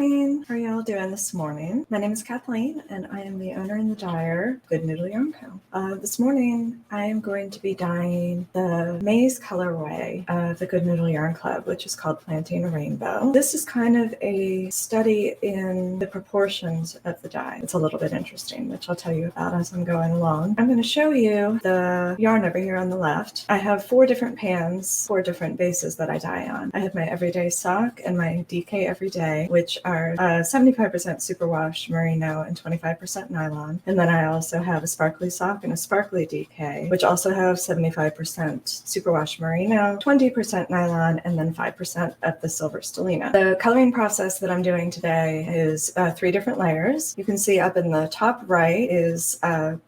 morning. How are y'all doing this morning? My name is Kathleen, and I am the owner and the dyer of Good Noodle Yarn Co. This morning, I am going to be dyeing the maize colorway of the Good Noodle Yarn Club, which is called Planting a Rainbow. This is kind of a study in the proportions of the dye. It's a little bit interesting, which I'll tell you about as I'm going along. I'm going to show you the yarn over here on the left. I have 4 different pans, 4 different bases that I dye on. I have my everyday sock and my DK everyday, which are 75% superwash merino and 25% nylon. And then I also have a sparkly sock and a sparkly DK, which also have 75% superwash merino, 20% nylon, and then 5% of the silver stellina. The coloring process that I'm doing today is 3 different layers. You can see up in the top right is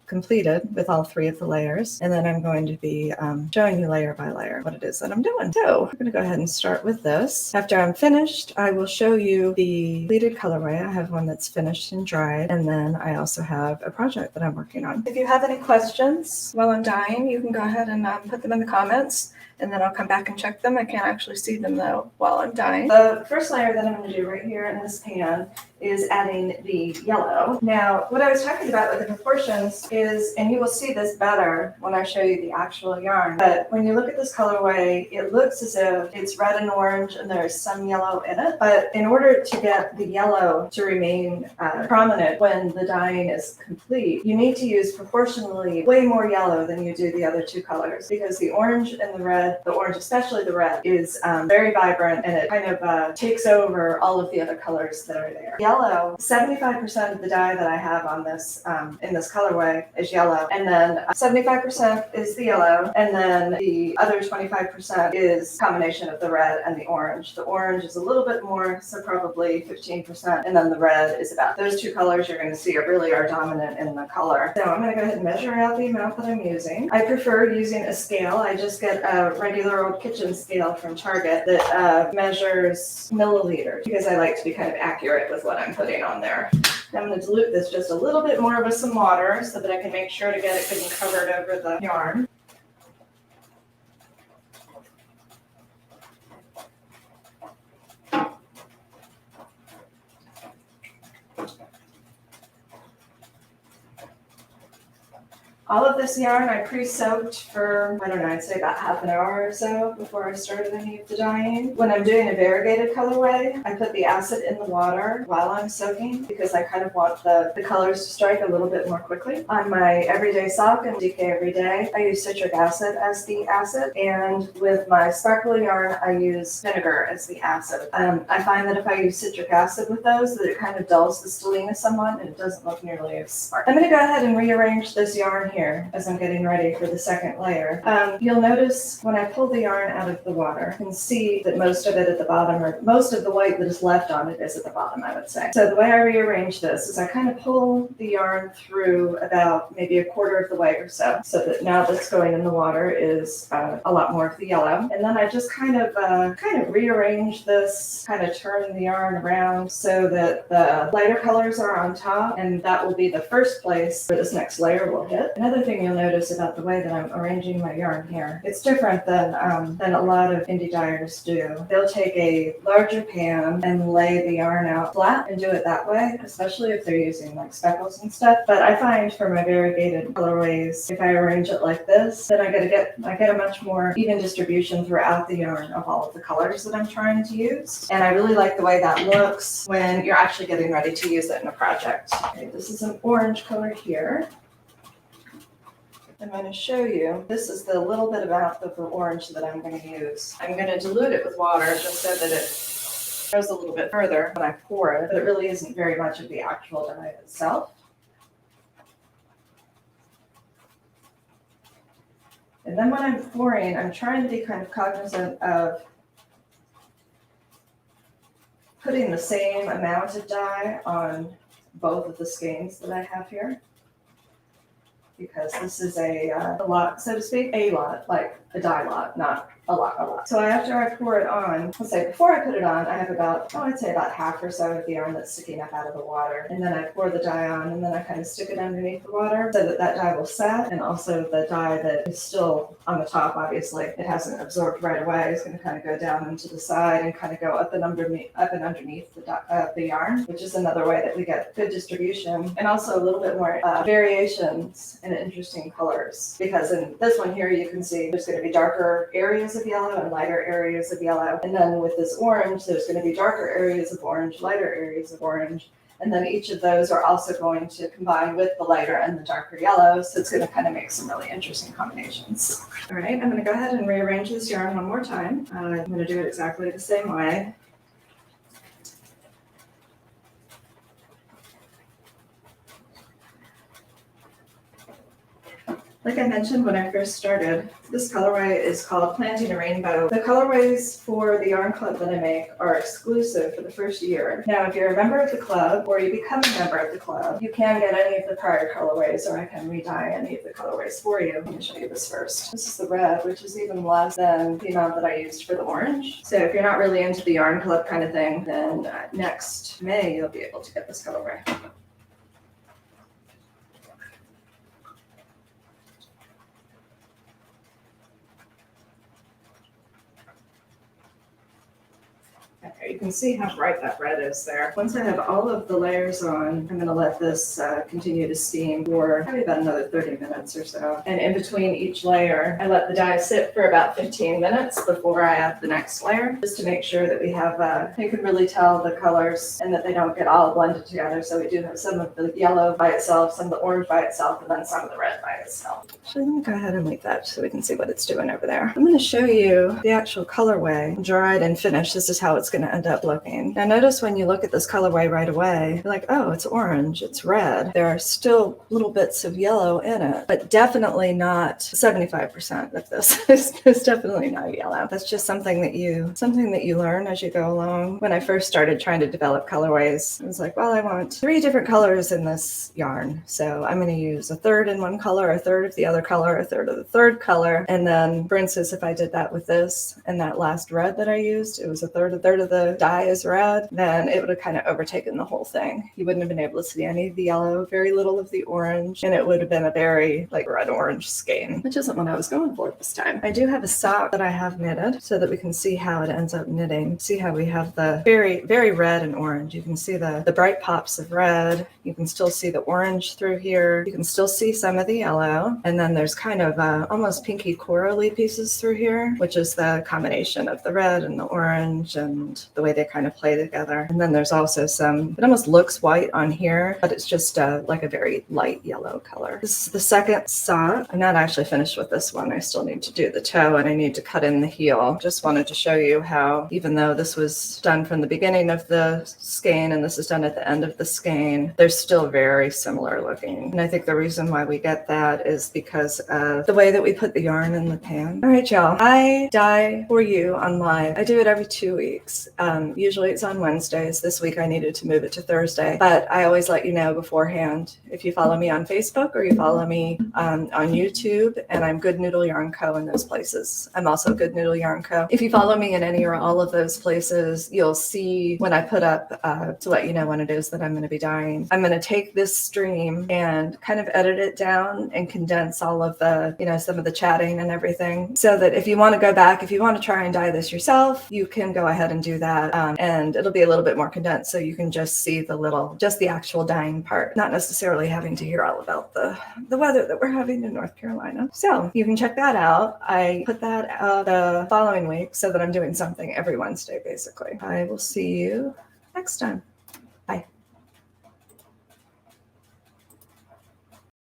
completed with all 3 of the layers. And then I'm going to be showing you layer by layer what it is that I'm doing. So I'm going to go ahead and start with this. After I'm finished, I will show you the completed colorway. I have one that's finished and dried, and then I also have a project that I'm working on. If you have any questions while I'm dyeing, you can go ahead and put them in the comments, and then I'll come back and check them. I can't actually see them though while I'm dyeing. The first layer that I'm going to do right here in this pan is adding the yellow. Now, what I was talking about with the proportions is, and you will see this better when I show you the actual yarn, but when you look at this colorway, it looks as if it's red and orange and there's some yellow in it. But in order to get the yellow to remain prominent when the dyeing is complete, you need to use proportionally way more yellow than you do the other 2 colors, because the orange and the red, the orange, especially the red, is very vibrant, and it kind of takes over all of the other colors that are there. Yellow, 75% of the dye that I have on this in this colorway is yellow, and then 75% is the yellow, and then the other 25% is combination of the red and the orange. The orange is a little bit more, so probably 15%, and then the red is about. Those 2 colors you're going to see are dominant in the color. So I'm going to go ahead and measure out the amount that I'm using. I prefer using a scale. I just get a regular old kitchen scale from Target that measures milliliters, because I like to be kind of accurate with what I'm putting on there. I'm going to dilute this just a little bit more with some water so that I can make sure to get it good and covered over the yarn. All of this yarn I pre-soaked for, I don't know, I'd say about half an hour or so before I started any of the dyeing. When I'm doing a variegated colorway, I put the acid in the water while I'm soaking, because I kind of want the colors to strike a little bit more quickly. On my everyday sock and DK everyday, I use citric acid as the acid, and with my sparkly yarn, I use vinegar as the acid. I find that if I use citric acid with those, that it kind of dulls the stellina somewhat, and it doesn't look nearly as sparkly. I'm going to go ahead and rearrange this yarn here as I'm getting ready for the second layer. You'll notice when I pull the yarn out of the water, you can see that most of it at the bottom, or most of the white that is left on it, is at the bottom, I would say. So the way I rearrange this is I kind of pull the yarn through about maybe a quarter of the way or so that now that's going in the water is a lot more of the yellow. And then I just kind of rearrange this, kind of turn the yarn around so that the lighter colors are on top, and that will be the first place where this next layer will hit. Another thing you'll notice about the way that I'm arranging my yarn here, it's different than a lot of indie dyers do. They'll take a larger pan and lay the yarn out flat and do it that way, especially if they're using like speckles and stuff. But I find for my variegated colorways, if I arrange it like this, then I get a much more even distribution throughout the yarn of all of the colors that I'm trying to use. And I really like the way that looks when you're actually getting ready to use it in a project. Okay, this is an orange color here. I'm going to show you, this is the little bit amount of the orange that I'm going to use. I'm going to dilute it with water just so that it goes a little bit further when I pour it, but it really isn't very much of the actual dye itself. And then when I'm pouring, I'm trying to be kind of cognizant of putting the same amount of dye on both of the skeins that I have here. because this is a lot, so to speak, a lot, like a dye lot, not a lot. So after I pour it on, let's say before I put it on, I have about, I'd say about half or so of the yarn that's sticking up out of the water. And then I pour the dye on, and then I kind of stick it underneath the water so that that dye will set. And also the dye that is still on the top, obviously, it hasn't absorbed right away. It's going to kind of go down into the side and kind of go up and underneath the yarn, which is another way that we get good distribution and also a little bit more variations and interesting colors. Because in this one here, you can see there's going to be darker areas of yellow and lighter areas of yellow. And then with this orange, there's going to be darker areas of orange, lighter areas of orange. And then each of those are also going to combine with the lighter and the darker yellow. So it's going to kind of make some really interesting combinations. All right, I'm going to go ahead and rearrange this yarn one more time. I'm going to do it exactly the same way. Like I mentioned when I first started, this colorway is called Planting a Rainbow. The colorways for the yarn club that I make are exclusive for the first year. Now, if you're a member of the club or you become a member of the club, you can get any of the prior colorways, or I can re-dye any of the colorways for you. Let me show you this first. This is the red, which is even less than the amount that I used for the orange. So if you're not really into the yarn club kind of thing, then next May you'll be able to get this colorway. Okay, you can see how bright that red is there. Once I have all of the layers on, I'm going to let this continue to steam for probably about another 30 minutes or so. And in between each layer, I let the dye sit for about 15 minutes before I add the next layer, just to make sure that we have, you can really tell the colors and that they don't get all blended together. So we do have some of the yellow by itself, some of the orange by itself, and then some of the red by itself. Actually, let me go ahead and leave that so we can see what it's doing over there. I'm going to show you the actual colorway, dried and finished. This is how it's going to end up looking. Now notice when you look at this colorway right away, you're like, oh, it's orange, it's red. There are still little bits of yellow in it, but definitely not 75% of this. It's definitely not yellow. That's just something that you learn as you go along. When I first started trying to develop colorways, I was like, well, I want 3 different colors in this yarn. So I'm going to use a third in one color, a third of the other color, a third of the third color. And then, for instance, if I did that with this and that last red that I used, it was a third of the dye is red, then it would have kind of overtaken the whole thing. You wouldn't have been able to see any of the yellow, very little of the orange, and it would have been a very like red-orange skein, which isn't what I was going for this time. I do have a sock that I have knitted so that we can see how it ends up knitting. See how we have the very, very red and orange. You can see the bright pops of red. You can still see the orange through here. You can still see some of the yellow. And then there's kind of almost pinky corally pieces through here, which is the combination of the red and the orange and the way they kind of play together. And then there's also some, it almost looks white on here, but it's just like a very light yellow color. This is the second sock. I'm not actually finished with this one. I still need to do the toe and I need to cut in the heel. Just wanted to show you how, even though this was done from the beginning of the skein and this is done at the end of the skein, they're still very similar looking. And I think the reason why we get that is because of the way that we put the yarn in the pan. All right, y'all. I dye for you on live. I do it every 2 weeks. Usually it's on Wednesdays. This week I needed to move it to Thursday, but I always let you know beforehand if you follow me on Facebook or you follow me on YouTube, and I'm Good Noodle Yarn Co. in those places. I'm also Good Noodle Yarn Co. If you follow me in any or all of those places, you'll see when I put up to let you know when it is that I'm going to be dyeing. I'm going to take this stream and kind of edit it down and condense all of the, some of the chatting and everything, so that if you want to go back, if you want to try and dye this yourself, you can go ahead and do that. And it'll be a little bit more condensed, so you can just see just the actual dyeing part, not necessarily having to hear all about the weather that we're having in North Carolina. So you can check that out. I put that out the following week so that I'm doing something every Wednesday, basically. I will see you next time. Bye.